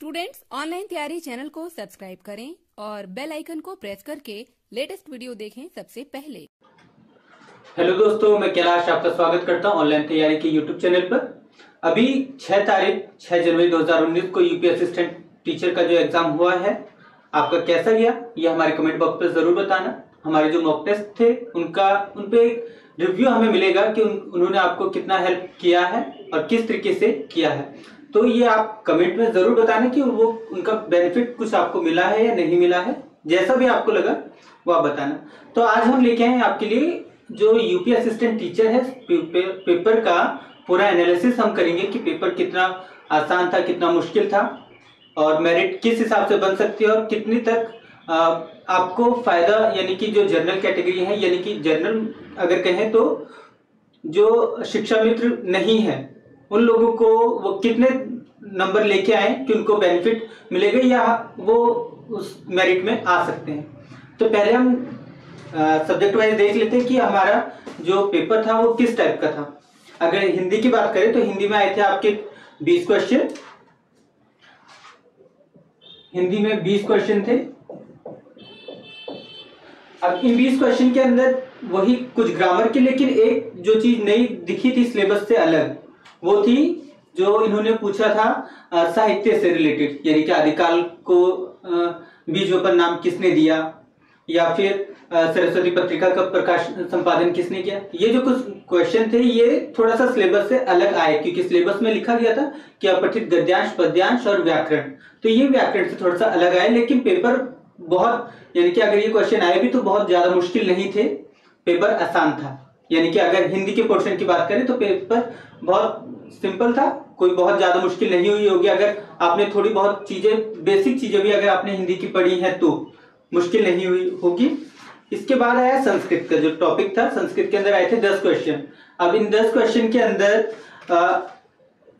Students online तैयारी channel को subscribe करें और बेल आइकन को प्रेस करके लेटेस्ट वीडियो देखें सबसे पहले। हेलो दोस्तों, मैं कैलाश आपका स्वागत करता हूं ऑनलाइन तैयारी के यूट्यूब चैनल पर। अभी 6 जनवरी 2019 को यूपी असिस्टेंट टीचर का जो एग्जाम हुआ है, आपका कैसा गया ये हमारे कमेंट बॉक्स पर जरूर बताना। हमारे जो मॉक टेस्ट थे उन पे एक रिव्यू हमें मिलेगा कि उन्होंने आपको कितना हेल्प किया है और किस तरीके से किया है। तो ये आप कमेंट में जरूर बताना कि वो उनका बेनिफिट कुछ आपको मिला है या नहीं मिला है। जैसा भी आपको लगा वो आप बताना। तो आज हम लेके आए हैं आपके लिए जो यूपी असिस्टेंट टीचर है, पेपर का पूरा एनालिसिस हम करेंगे कि पेपर कितना आसान था, कितना मुश्किल था और मेरिट किस हिसाब से बन सकती है और कितनी तक आपको फायदा, यानी कि जो जनरल कैटेगरी है, यानी कि जनरल अगर कहें तो जो शिक्षा मित्र नहीं है उन लोगों को वो कितने नंबर लेके आए कि उनको बेनिफिट मिलेगा या वो उस मेरिट में आ सकते हैं। तो पहले हम सब्जेक्ट वाइज देख लेते हैं कि हमारा जो पेपर था वो किस टाइप का था। अगर हिंदी की बात करें तो हिंदी में आए थे आपके 20 क्वेश्चन। हिंदी में 20 क्वेश्चन थे। अब इन 20 क्वेश्चन के अंदर वही कुछ ग्रामर के, लेकिन एक जो चीज नई दिखी थी सिलेबस से अलग, वो थी जो इन्होंने पूछा था साहित्य से रिलेटेड, यानी कि आदिकाल को बीज वपन नाम किसने दिया या फिर सरस्वती पत्रिका का प्रकाश संपादन किसने किया। ये जो कुछ क्वेश्चन थे ये थोड़ा सा सिलेबस से अलग आए, क्योंकि सिलेबस में लिखा गया था कि अपठित गद्यांश, पद्यांश और व्याकरण। तो ये व्याकरण से थोड़ा सा अलग आए, लेकिन पेपर बहुत, यानी कि अगर ये क्वेश्चन आए भी तो बहुत ज्यादा मुश्किल नहीं थे, पेपर आसान था। यानी कि अगर हिंदी के पोर्शन की बात करें तो पेपर बहुत सिंपल था, कोई बहुत ज्यादा मुश्किल नहीं हुई होगी। अगर आपने थोड़ी बहुत चीजें, बेसिक चीजें भी अगर आपने हिंदी की पढ़ी है तो मुश्किल नहीं हुई होगी। इसके बाद आया संस्कृत का जो टॉपिक था। संस्कृत के अंदर आए थे 10 क्वेश्चन। अब इन 10 क्वेश्चन के अंदर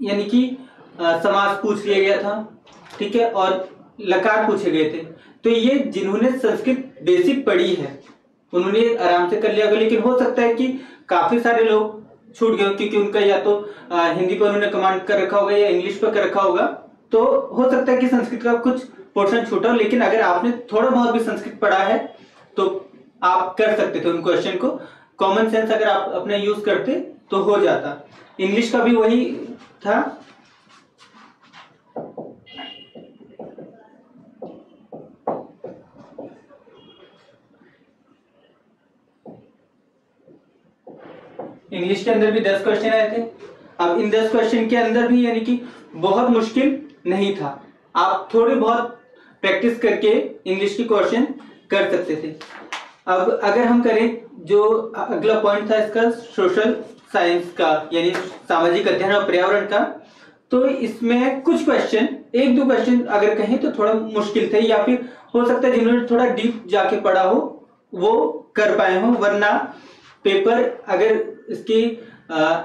यानी कि समास पूछ लिया गया था, ठीक है, और लकार पूछे गए थे। तो ये जिन्होंने संस्कृत बेसिक पढ़ी है उन्होंने आराम से कर लिया होगा, लेकिन हो सकता है कि काफी सारे लोग छूट गए क्योंकि उनका या तो हिंदी पर उन्होंने कमांड कर रखा होगा या इंग्लिश पर कर रखा होगा। तो हो सकता है कि संस्कृत का कुछ पोर्शन छूटा हो, लेकिन अगर आपने थोड़ा बहुत भी संस्कृत पढ़ा है तो आप कर सकते थे उन क्वेश्चन को। कॉमन सेंस अगर आप अपना यूज करते तो हो जाता। इंग्लिश का भी वही था। इंग्लिश के अंदर भी 10 क्वेश्चन आए थे। अब इन 10 क्वेश्चन के अंदर भी यानी कि बहुत मुश्किल नहीं था, आप थोड़ी बहुत प्रैक्टिस करके इंग्लिश के क्वेश्चन कर सकते थे। अब अगर हम करें, जो अगला पॉइंट था इसका सोशल साइंस का, यानी सामाजिक अध्ययन और पर्यावरण का, तो इसमें कुछ क्वेश्चन, एक दो क्वेश्चन अगर कहें तो थोड़ा मुश्किल थे, या फिर हो सकता है जिन्होंने थोड़ा डीप जाके पढ़ा हो वो कर पाए हो। वरना पेपर अगर इसकी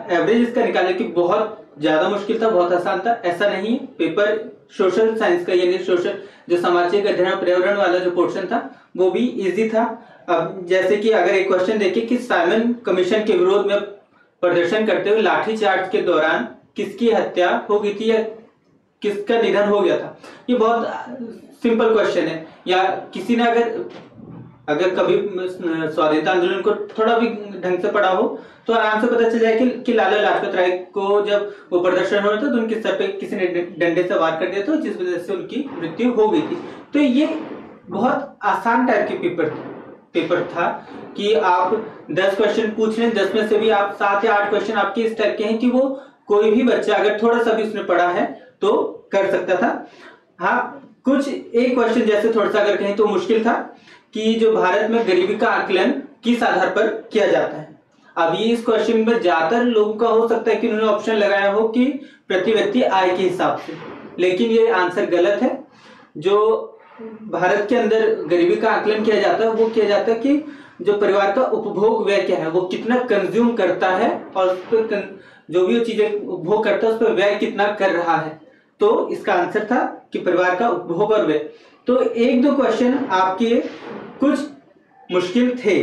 एवरेज इसका निकाले कि बहुत ज्यादा मुश्किल था, बहुत आसान था, ऐसा नहीं। पेपर सोशल साइंस का, यानी सोशल जो सामाजिक अध्ययन और पर्यावरण वाला जो पोर्शन था वो भी इजी था। अब जैसे कि अगर एक क्वेश्चन देखें कि साइमन कमीशन के विरोध में प्रदर्शन करते हुए लाठीचार्ज के दौरान किसकी हत्या हो गई थी या किसका निधन हो गया था। ये बहुत सिंपल क्वेश्चन है। या किसी ने अगर कभी स्वाधीनता आंदोलन को थोड़ा भी ढंग से पढ़ा हो तो आराम से पता चल जाए कि लाला लाजपत राय को जब वो प्रदर्शन हो रहा था तो उनके सर पे किसी ने डंडे से वार कर दिया था, जिस वजह से उनकी मृत्यु हो गई थी। तो ये बहुत आसान टाइप के पेपर था कि आप 10 क्वेश्चन पूछ रहे हैं, 10 में से भी आप 7 या 8 क्वेश्चन आपके इस टाइप के हैं कि वो कोई भी बच्चा अगर थोड़ा सा भी उसने पढ़ा है तो कर सकता था। हाँ, कुछ एक क्वेश्चन जैसे थोड़ा सा अगर कहें तो मुश्किल था कि जो भारत में गरीबी का आकलन किस आधार पर किया जाता है। अब ये इस क्वेश्चन में ज्यादातर लोगों का हो सकता है कि उन्होंने ऑप्शन लगाया हो कि प्रति व्यक्ति आय के हिसाब से, लेकिन ये आंसर गलत है। जो भारत के अंदर गरीबी का आकलन किया जाता है वो किया जाता है कि जो परिवार का उपभोग व्यय क्या है, वो कितना कंज्यूम करता है और उस पर जो भी वो चीजें उपभोग करता है उस पर व्यय कितना कर रहा है। तो इसका आंसर था कि परिवार का उपभोग और व्यय। तो एक दो क्वेश्चन आपके कुछ मुश्किल थे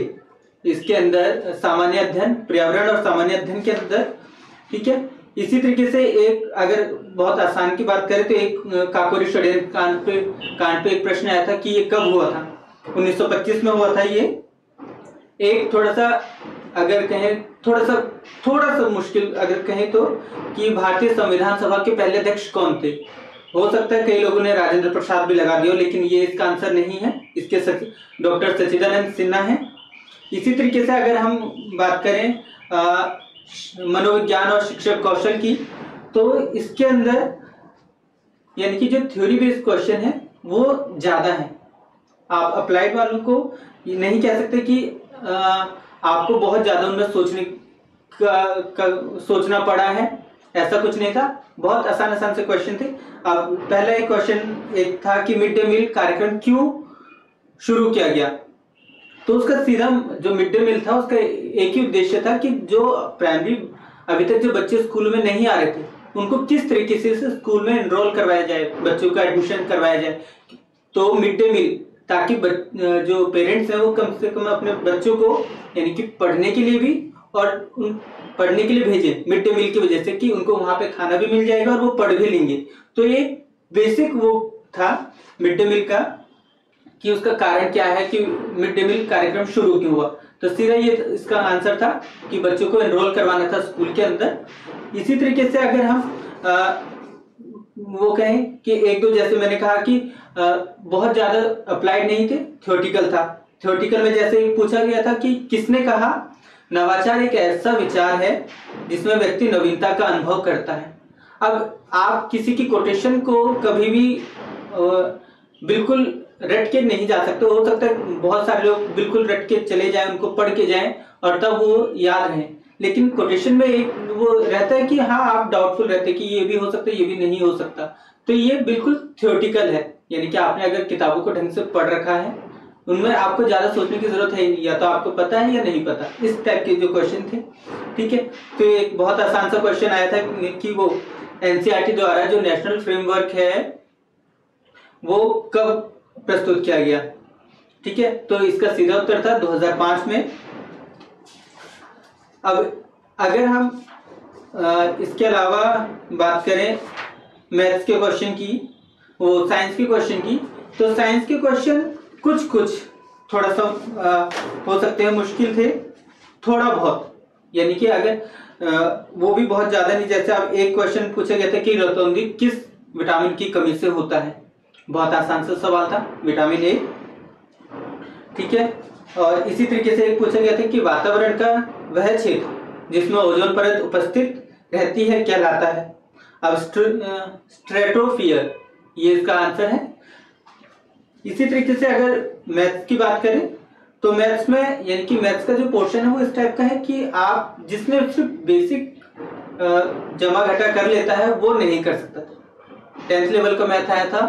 इसके अंदर, सामान्य अध्ययन, पर्यावरण और सामान्य अध्ययन के अंदर, ठीक है। इसी तरीके से एक अगर बहुत आसान की बात करें तो एक काकोरी षड्यंत्र कांड पे एक प्रश्न आया था कि ये कब हुआ था। 1925 में हुआ था ये। एक थोड़ा सा अगर कहें थोड़ा सा मुश्किल अगर कहें तो कि भारतीय संविधान सभा के पहले अध्यक्ष कौन थे। हो सकता है कई लोगों ने राजेंद्र प्रसाद भी लगा दिया, लेकिन ये इसका आंसर नहीं है। इसके डॉक्टर सच्चिदानंद सिन्हा है। इसी तरीके से अगर हम बात करें मनोविज्ञान और शिक्षक कौशल की, तो इसके अंदर यानी कि जो थ्योरी बेस्ड क्वेश्चन है वो ज्यादा है। आप अप्लाइड वालों को नहीं कह सकते कि आपको बहुत ज्यादा उनमें सोचना पड़ा है, ऐसा कुछ नहीं था। बहुत आसान से क्वेश्चन थे। अब पहला एक क्वेश्चन एक था कि मिड डे मील कार्यक्रम क्यों शुरू किया गया। तो उसका सीधा जो मिड डे मील था उसका एक ही उद्देश्य था कि जो प्राइमरी अभी तक जो बच्चे स्कूल में नहीं आ रहे थे उनको किस तरीके से स्कूल में एनरोल करवाया जाए, बच्चों का एडमिशन करवाया जाए। तो मिड डे मील ताकि जो पेरेंट्स हैं वो कम से कम अपने बच्चों को यानी कि पढ़ने के लिए भी और पढ़ने के लिए भेजें मिड डे मील की वजह से कि उनको वहां पे खाना भी मिल जाएगा और वो पढ़ भी लेंगे। तो ये बेसिक वो था मिड डे मील का कि उसका कारण क्या है कि मिड डे मील कार्यक्रम शुरू क्यों हुआ। तो सीधा ये इसका आंसर था कि बच्चों को एनरोल करवाना था स्कूल के अंदर। इसी तरीके से अगर हम वो कहें कि एक दो जैसे मैंने कहा कि बहुत ज्यादा अप्लाइड नहीं थे, थ्योरेटिकल था। थ्योरेटिकल में जैसे पूछा गया था कि किसने कहा नवाचार एक ऐसा विचार है जिसमें व्यक्ति नवीनता का अनुभव करता है। अब आप किसी की कोटेशन को कभी भी बिल्कुल रट के नहीं जा सकते। हो सकता है बहुत सारे लोग बिल्कुल रट के चले जाएं, उनको पढ़ के जाएं और तब वो याद रहे, लेकिन कोटेशन में एक वो रहता है कि हाँ आप डाउटफुल रहते कि ये भी हो सकता है ये भी नहीं हो सकता। तो ये बिल्कुल थ्योरेटिकल है, यानी कि आपने अगर किताबों को ढंग से पढ़ रखा है उनमें आपको ज्यादा सोचने की जरूरत है नहीं, या तो आपको पता है या नहीं पता। इस टाइप के जो क्वेश्चन थे, ठीक है। तो एक बहुत आसान सा क्वेश्चन आया था कि वो एनसीईआरटी द्वारा जो नेशनल फ्रेमवर्क है वो कब प्रस्तुत किया गया, ठीक है। तो इसका सीधा उत्तर था 2005 में। अब अगर हम इसके अलावा बात करें मैथ्स के क्वेश्चन की, वो साइंस के क्वेश्चन की, तो साइंस के क्वेश्चन कुछ थोड़ा सा हो सकते हैं मुश्किल थे, थोड़ा बहुत, यानी कि अगर वो भी बहुत ज्यादा नहीं। जैसे अब एक क्वेश्चन पूछा गया था कि रतौंधी किस विटामिन की कमी से होता है। बहुत आसान सा सवाल था, विटामिन ए, ठीक है। और इसी तरीके से एक पूछा गया था कि वातावरण का वह क्षेत्र जिसमें ओजोन परत उपस्थित रहती है कहलाता है। अब स्ट्रेटोस्फीयर ये इसका आंसर है। इसी तरीके से अगर मैथ्स की बात करें तो मैथ्स में यानी कि मैथ्स का जो पोर्शन है वो इस टाइप का है कि आप जिसमें सिर्फ बेसिक जमा घटा कर लेता है वो नहीं कर सकता। 10th लेवल का मैथ आया था,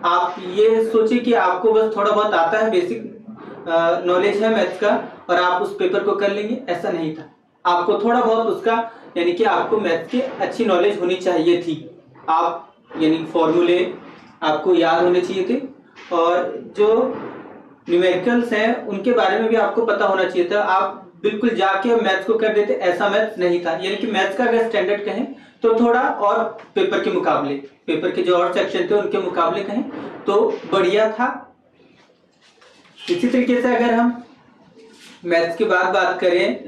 आप ये सोचिए कि आपको बस थोड़ा बहुत आता है, बेसिक नॉलेज है मैथ्स का और आप उस पेपर को कर लेंगे, ऐसा नहीं था। आपको थोड़ा बहुत उसका यानी कि आपको मैथ्स की अच्छी नॉलेज होनी चाहिए थी। आप यानी फॉर्मूले आपको याद होने चाहिए थे और जो न्यूमेरिकल्स हैं उनके बारे में भी आपको पता होना चाहिए था। आप बिल्कुल जाके मैथ्स को कर देते, ऐसा मैथ्स नहीं था। यानी कि मैथ्स का अगर स्टैंडर्ड कहें तो थोड़ा और पेपर के मुकाबले, पेपर के जो और सेक्शन थे उनके मुकाबले कहें तो बढ़िया था। इसी तरीके से अगर हम मैथ्स के बाद बात करें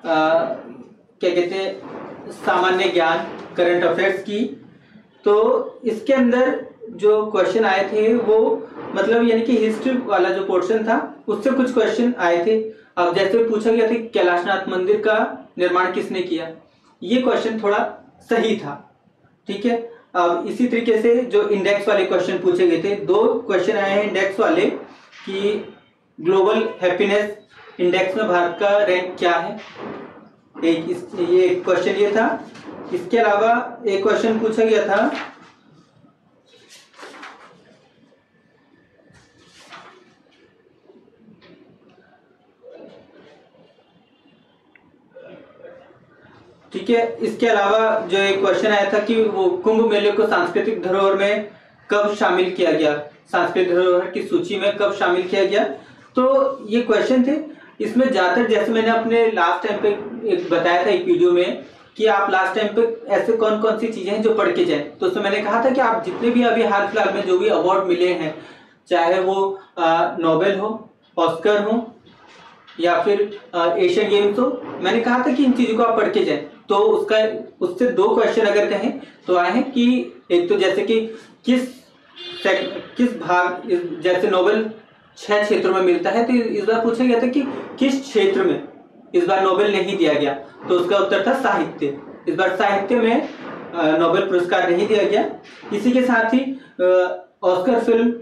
क्या कहते हैं सामान्य ज्ञान, करंट अफेयर्स की, तो इसके अंदर जो क्वेश्चन आए थे वो मतलब यानी कि हिस्ट्री वाला जो पोर्शन था उससे कुछ क्वेश्चन आए थे। अब जैसे पूछा गया था कैलाशनाथ मंदिर का निर्माण किसने किया, ये क्वेश्चन थोड़ा सही था, ठीक है। अब इसी तरीके से जो इंडेक्स वाले क्वेश्चन पूछे गए थे, दो क्वेश्चन आए हैं इंडेक्स वाले कि ग्लोबल हैप्पीनेस इंडेक्स में भारत का रैंक क्या है। ये क्वेश्चन ये था। इसके अलावा एक क्वेश्चन पूछा गया था ठीक है। इसके अलावा जो एक क्वेश्चन आया था कि वो कुंभ मेले को सांस्कृतिक धरोहर में कब शामिल किया गया, सांस्कृतिक धरोहर की सूची में कब शामिल किया गया। तो ये क्वेश्चन थे। इसमें ज्यादातर जैसे मैंने अपने लास्ट टाइम पे एक बताया था एक वीडियो में कि आप लास्ट टाइम पे ऐसे कौन कौन सी चीजें हैं जो पढ़ के जाए। तो उसमें मैंने कहा था कि आप जितने भी अभी हाल फिलहाल में जो भी अवार्ड मिले हैं, चाहे वो नोबेल हो, ऑस्कर हो या फिर एशियन गेम्स हो, मैंने कहा था कि इन चीजों को आप पढ़ के जाए। तो उससे 2 क्वेश्चन अगर कहें तो आए हैं कि एक तो जैसे कि किस भाग, जैसे नोबेल 6 क्षेत्रों में मिलता है, तो इस बार पूछा गया था कि किस क्षेत्र में इस बार नोबेल नहीं दिया गया। तो उसका उत्तर था साहित्य। इस बार साहित्य में नोबेल पुरस्कार नहीं दिया गया। इसी के साथ ही ऑस्कर फिल्म,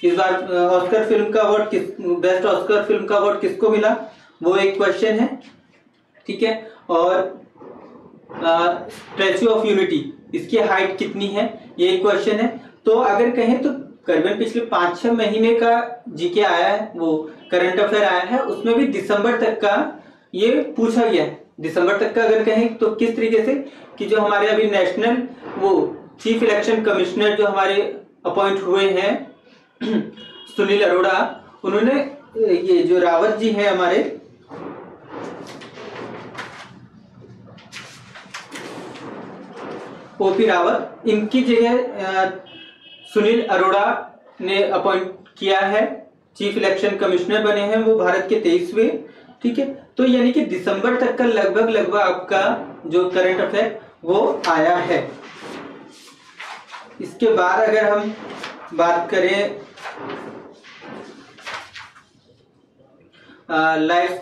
इस बार ऑस्कर फिल्म का अवार्ड बेस्ट ऑस्कर फिल्म का अवार्ड किसको मिला, वो एक क्वेश्चन है। ठीक है, और स्टैच्यू ऑफ यूनिटी, इसकी हाइट कितनी है, ये एक क्वेश्चन है। तो अगर कहें तो करीबन पिछले 5-6 महीने का जीके आया है, वो करंट अफेयर आया है, उसमें भी दिसंबर तक का ये पूछा गया है। दिसंबर तक का अगर कहें तो किस तरीके से कि जो हमारे अभी नेशनल वो चीफ इलेक्शन कमिश्नर जो हमारे अपॉइंट हुए हैं सुनील अरोड़ा, उन्होंने ये जो रावत जी हैं हमारे, ओपी रावत, इनकी जगह सुनील अरोड़ा ने अपॉइंट किया है, चीफ इलेक्शन कमिश्नर बने हैं वो भारत के 23वें। ठीक है, तो यानी कि दिसंबर तक का लगभग आपका जो करंट अफेयर वो आया है। इसके बाद अगर हम बात करें लाइफ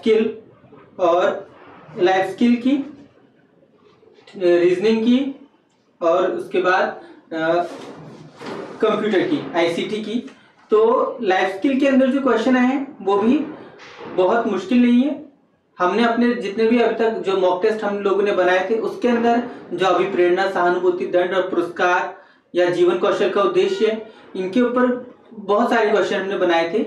स्किल की, रीजनिंग की, और उसके बाद कंप्यूटर की, आईसीटी की। तो लाइफ स्किल के अंदर जो क्वेश्चन आए हैं वो भी बहुत मुश्किल नहीं है। हमने अपने जितने भी अभी तक जो मॉक टेस्ट हम लोगों ने बनाए थे उसके अंदर जो अभिप्रेरणा, सहानुभूति, दंड और पुरस्कार या जीवन कौशल का उद्देश्य, इनके ऊपर बहुत सारे क्वेश्चन हमने बनाए थे।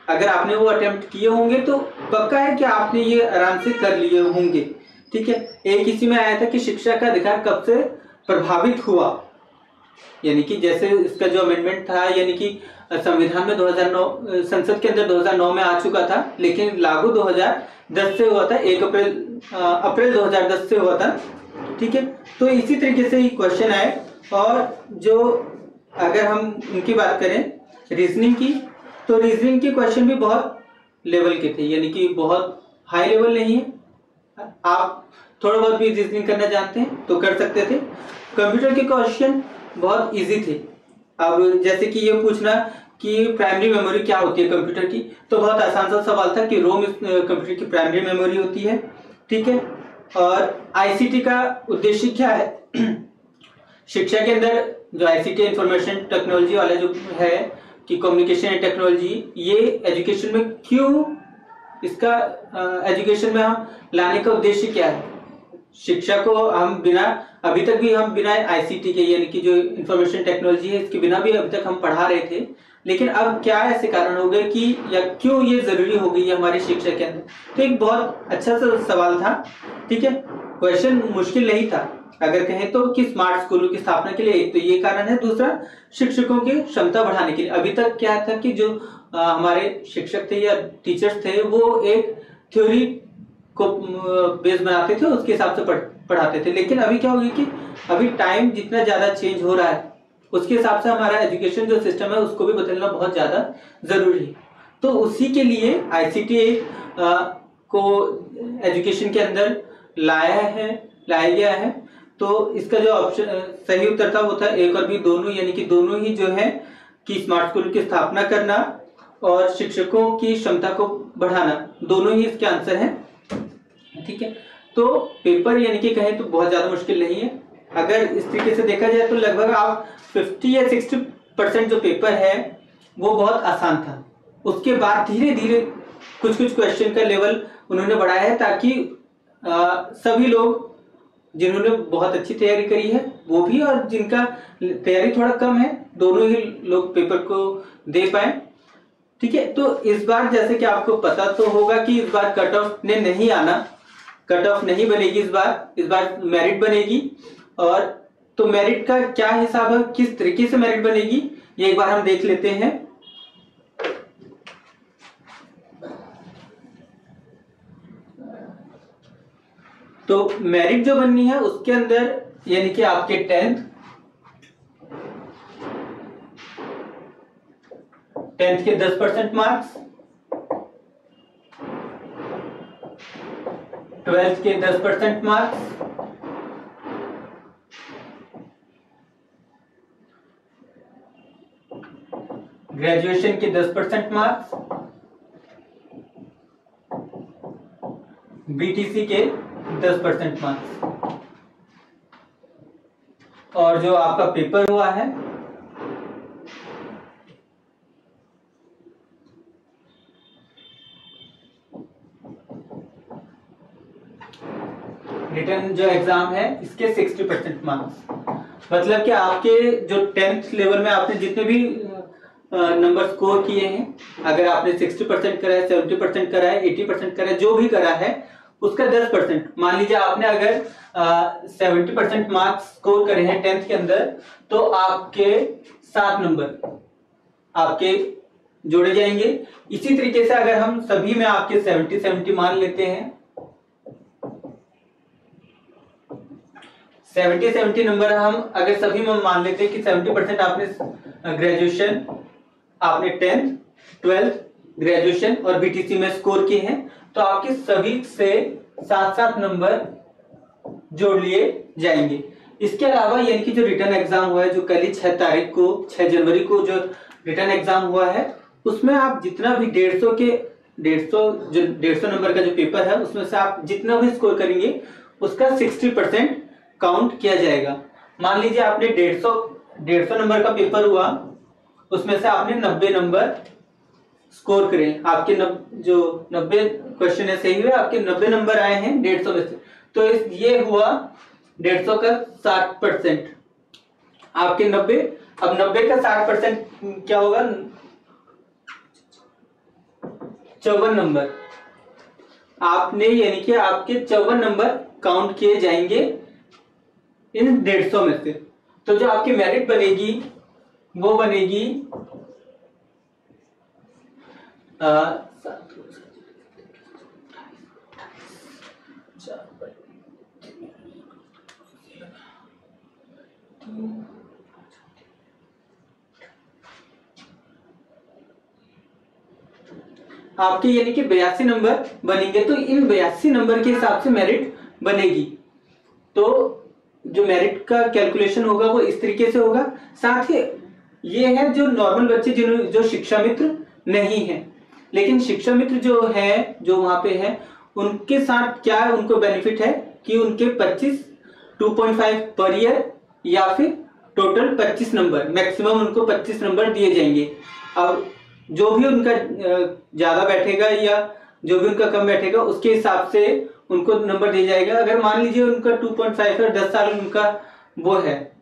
अगर आपने वो अटेम्प्ट किए होंगे तो पक्का है कि आपने ये आराम से कर लिए होंगे। ठीक है, एक इसी में आया था कि शिक्षा का अधिकार कब से प्रभावित हुआ, यानी कि जैसे इसका जो अमेंडमेंट था, यानी कि संविधान में 2009 संसद के अंदर 2009 में आ चुका था, लेकिन लागू 2010 से हुआ था, 1 अप्रैल 2010 से हुआ था। ठीक है, तो इसी तरीके से क्वेश्चन आए। और जो अगर हम उनकी बात करें रीजनिंग की, तो रीजनिंग के क्वेश्चन भी बहुत लेवल के थे, यानी कि बहुत हाई लेवल नहीं है। आप थोड़ा बहुत भी रीजनिंग करना जानते हैं तो कर सकते थे। कंप्यूटर के क्वेश्चन बहुत इजी थे। अब जैसे कि ये पूछना कि प्राइमरी मेमोरी क्या होती है कंप्यूटर की, तो बहुत आसान सा सवाल था कि रोम कंप्यूटर की प्राइमरी मेमोरी होती है। ठीक है, और आईसीटी का उद्देश्य क्या है शिक्षा के अंदर जो आईसीटी इंफॉर्मेशन टेक्नोलॉजी वाला जो है कि कम्युनिकेशन एंड टेक्नोलॉजी, ये एजुकेशन में क्यों, इसका एजुकेशन में हम लाने का उद्देश्य क्या है। शिक्षा को हम बिना, अभी तक भी हम बिना आईसीटी के, यानी कि जो इंफॉर्मेशन टेक्नोलॉजी है, इसके बिना भी अभी तक हम पढ़ा रहे थे, लेकिन अब क्या ऐसे कारण हो गए कि या क्यों ये जरूरी हो गई है हमारी शिक्षा के अंदर। तो एक बहुत अच्छा सा सवाल था। ठीक है, क्वेश्चन मुश्किल नहीं था। अगर कहें तो कि स्मार्ट स्कूलों की स्थापना के लिए एक तो ये कारण है, दूसरा शिक्षकों की क्षमता बढ़ाने के लिए। अभी तक क्या था कि जो हमारे शिक्षक थे या टीचर्स थे, वो एक थ्योरी को बेस बनाते थे, उसके हिसाब से पढ़ाते थे। लेकिन अभी क्या होगी कि अभी टाइम जितना ज्यादा चेंज हो रहा है, उसके हिसाब से हमारा एजुकेशन जो सिस्टम है उसको भी बदलना बहुत ज्यादा जरूरी है। तो उसी के लिए आईसीटी को एजुकेशन के अंदर लाया गया है। तो इसका जो ऑप्शन सही उत्तर था वो था A और B दोनों, यानी कि दोनों ही जो है कि स्मार्ट स्कूल की स्थापना करना और शिक्षकों की क्षमता को बढ़ाना, दोनों ही इसके आंसर हैं। ठीक है, तो पेपर यानी कि कहें तो बहुत ज्यादा मुश्किल नहीं है। अगर इस तरीके से देखा जाए तो लगभग आप 50 या 60% जो पेपर है वो बहुत आसान था। उसके बाद धीरे धीरे कुछ क्वेश्चन का लेवल उन्होंने बढ़ाया है, ताकि सभी लोग जिन्होंने बहुत अच्छी तैयारी करी है वो भी, और जिनका तैयारी थोड़ा कम है, दोनों ही लोग पेपर को दे पाए। ठीक है, तो इस बार जैसे कि आपको पता तो होगा कि इस बार कट ऑफ ने नहीं आना, कट ऑफ नहीं बनेगी इस बार मेरिट बनेगी। और तो मेरिट का क्या हिसाब है, किस तरीके से मेरिट बनेगी, ये एक बार हम देख लेते हैं। तो मेरिट जो बननी है उसके अंदर यानी कि आपके 10th के 10% मार्क्स, 12th के 10% मार्क्स, ग्रेजुएशन के 10% मार्क्स, बीटीसी के 10% मार्क्स, और जो आपका पेपर हुआ है रिटर्न जो एग्जाम है इसके 60% मार्क्स। मतलब कि आपके जो 10th लेवल में आपने जितने भी नंबर स्कोर किए हैं, अगर आपने 60% करा है, 70% करा है, 80% करा है, जो भी करा है उसका 10%। मान लीजिए आपने अगर 70% मार्क्स स्कोर करे हैं 10th के अंदर, तो आपके 7 नंबर आपके जोड़े जाएंगे। इसी तरीके से अगर हम सभी में आपके 70 मान लेते हैं, 70 नंबर हम अगर सभी में मान लेते हैं कि 70% आपने ग्रेजुएशन, आपने 10th, 12th, ग्रेजुएशन और बीटीसी में स्कोर किए हैं, तो आपके सभी से 7 नंबर जोड़ लिए जाएंगे। इसके अलावा यानी कि जो रिटर्न एग्जाम हुआ है, जो कल ही 6 जनवरी को जो रिटर्न एग्जाम हुआ है, उसमें आप जितना भी 150 नंबर का जो पेपर है उसमें से आप जितना भी स्कोर करेंगे उसका 60% काउंट किया जाएगा। मान लीजिए आपने 150 नंबर का पेपर हुआ, उसमें से आपने 90 नंबर स्कोर करे, आपके जो 90 क्वेश्चन है सही हुए, आपके 90 नंबर आए हैं 150 में से, तो ये हुआ 150 का 60%, आपके 90। अब 90 का 60% क्या होगा, 54 नंबर आपने, यानी कि आपके 54 नंबर काउंट किए जाएंगे इन 150 में से। तो जो आपकी मेरिट बनेगी वो बनेगी आपके यानी कि 82 नंबर बनेंगे। तो इन 82 नंबर के हिसाब से मेरिट बनेगी। तो जो मेरिट का कैलकुलेशन होगा वो इस तरीके से होगा। साथ ही ये है जो नॉर्मल बच्चे जो शिक्षा मित्र नहीं है, लेकिन शिक्षा मित्र जो है, जो वहां पे है, उनके साथ क्या उनको बेनिफिट है कि उनके 2.5 पर ईयर या फिर टोटल 25 नंबर, मैक्सिमम उनको 25 नंबर दिए जाएंगे। अब जो भी उनका ज्यादा बैठेगा या जो भी उनका कम बैठेगा उसके हिसाब से उनको नंबर दिया जाएगा। अगर मान लीजिए उनका 2.5 है, 10 साल उनका वो है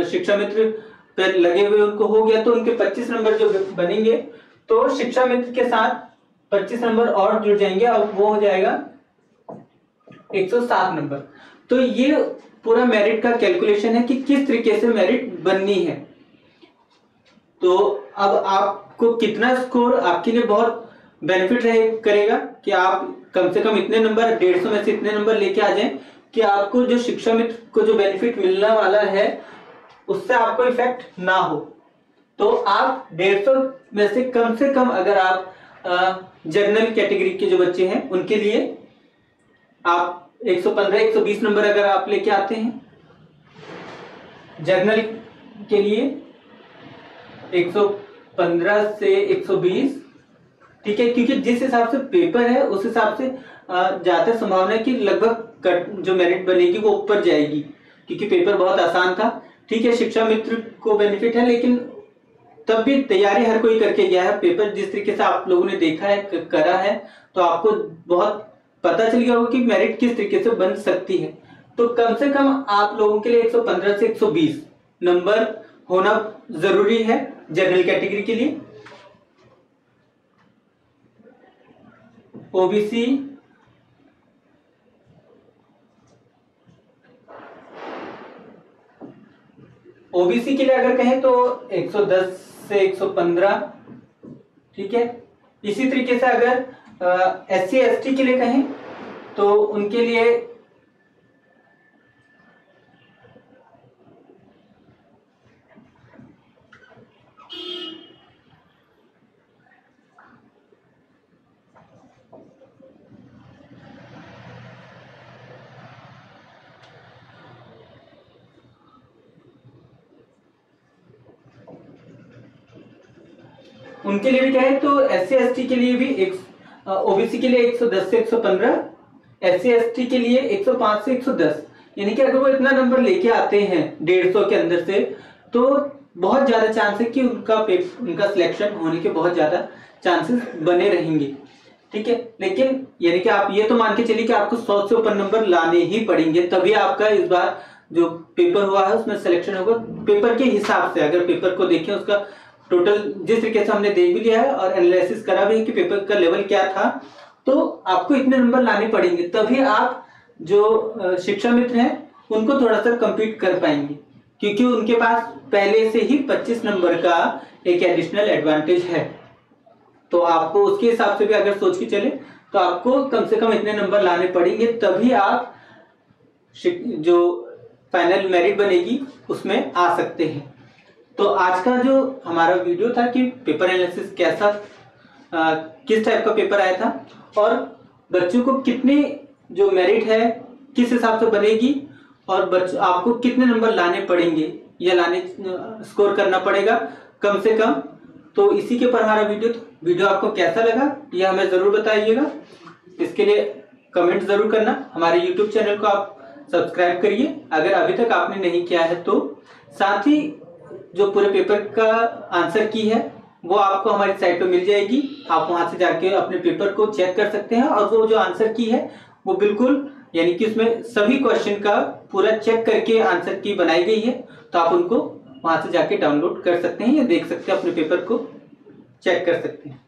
शिक्षा मित्र पे लगे हुए उनको हो गया, तो उनके 25 नंबर जो बनेंगे, तो शिक्षा मित्र के साथ 25 नंबर और जुड़ जाएंगे, अब वो हो जाएगा 107 नंबर। तो ये पूरा मेरिट का कैलकुलेशन है कि किस तरीके से मेरिट बननी है। तो अब आपको कितना स्कोर आपके लिए बहुत बेनिफिट करेगा कि आप कम से कम इतने नंबर, 150 में से इतने नंबर लेके आ जाएं कि आपको जो शिक्षा मित्र को जो बेनिफिट मिलने वाला है उससे आपको इफेक्ट ना हो। तो आप 150 में से कम अगर आप जनरल कैटेगरी के जो बच्चे हैं उनके लिए आप 115-120 नंबर अगर आप लेके आते हैं, जनरल के लिए 115 से 120, ठीक है, क्योंकि जिस हिसाब से पेपर है उस हिसाब से ज्यादा संभावना है कि लगभग जो मेरिट बनेगी वो ऊपर जाएगी, क्योंकि पेपर बहुत आसान था। ठीक है, शिक्षा मित्र को बेनिफिट है, लेकिन तब भी तैयारी हर कोई करके गया है। पेपर जिस तरीके से आप लोगों ने देखा है, करा है, तो आपको बहुत पता चल गया होगा कि मेरिट किस तरीके से बन सकती है। तो कम से कम आप लोगों के लिए 115 से 120 नंबर होना जरूरी है जनरल कैटेगरी के लिए। ओबीसी के लिए अगर कहें तो 110 से 115, ठीक है। इसी तरीके से अगर SC ST के लिए कहें तो उनके लिए उनके लिए भी क्या है, तो SC ST के लिए भी OBC के लिए 110 से 115, SC ST के लिए 105 से 110, यानी कि अगर वो इतना नंबर लेके आते हैं 150 के अंदर से, तो बहुत ज्यादा चांस है कि उनका सिलेक्शन होने के बहुत ज्यादा चांसेस बने रहेंगे। ठीक है, लेकिन यानी कि आप ये तो मान के चलिए कि आपको 100 से ऊपर नंबर लाने ही पड़ेंगे, तभी आपका इस बार जो पेपर हुआ है उसमें सिलेक्शन होगा। पेपर के हिसाब से अगर पेपर को देखें, उसका टोटल जिस तरीके से हमने देख भी लिया है और एनालिसिस करा भी है कि पेपर का लेवल क्या था, तो आपको इतने नंबर लाने पड़ेंगे, तभी आप जो शिक्षा मित्र हैं उनको थोड़ा सा कम्पीट कर पाएंगे, क्योंकि उनके पास पहले से ही 25 नंबर का एक एडिशनल एडवांटेज है। तो आपको उसके हिसाब से भी अगर सोच के चले तो आपको कम से कम इतने नंबर लाने पड़ेंगे, तभी आप जो फाइनल मेरिट बनेगी उसमें आ सकते हैं। तो आज का जो हमारा वीडियो था कि पेपर एनालिसिस कैसा, किस टाइप का पेपर आया था और बच्चों को कितने जो मेरिट है किस हिसाब से बनेगी और बच्चों आपको कितने नंबर लाने पड़ेंगे या स्कोर करना पड़ेगा कम से कम। तो इसी के ऊपर हमारा वीडियो आपको कैसा लगा यह हमें जरूर बताइएगा। इसके लिए कमेंट जरूर करना। हमारे YouTube चैनल को आप सब्सक्राइब करिए अगर अभी तक आपने नहीं किया है तो। साथ ही जो पूरे पेपर का आंसर की है वो आपको हमारी साइट पे मिल जाएगी, आप वहां से जाके अपने पेपर को चेक कर सकते हैं। और वो जो आंसर की है वो बिल्कुल यानी कि उसमें सभी क्वेश्चन का पूरा चेक करके आंसर की बनाई गई है, तो आप उनको वहां से जाके डाउनलोड कर सकते हैं या देख सकते हैं, अपने पेपर को चेक कर सकते हैं।